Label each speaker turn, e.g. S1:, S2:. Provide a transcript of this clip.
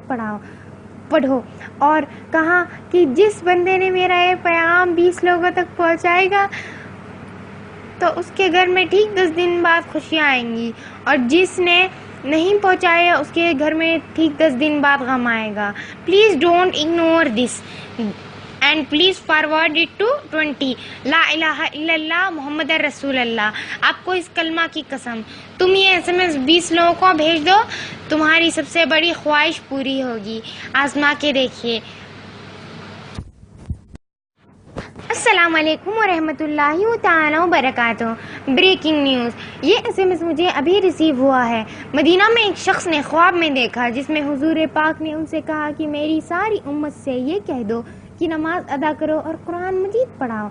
S1: पढ़ो। और कहा कि जिस बंदे ने मेरा ये पैगाम 20 लोगों तक पहुंचाएगा तो उसके घर में ठीक 10 दिन बाद खुशियाँ आएंगी, और जिसने नहीं पहुंचाया उसके घर में ठीक 10 दिन बाद गम आएगा। Please don't ignore this and please forward it to 20। ला इलाहा इल्लल्लाह मोहम्मद रसूलुल्लाह। आपको इस कलमा की कसम, तुम ये SMS 20 लोगों को भेज दो, तुम्हारी सबसे बड़ी ख्वाहिश पूरी होगी। आजमा के देखिए। अस्सलाम वालेकुम वरहमतुल्लाहि तआला वबरकातुहू। ब्रेकिंग न्यूज़, ये SMS मुझे अभी रिसीव हुआ है। मदीना में एक शख्स ने ख्वाब में देखा जिसमें हुजूर पाक ने उनसे कहा कि मेरी सारी उम्मत से ये कह दो कि नमाज अदा करो और कुरान मजीद पढ़ाओ।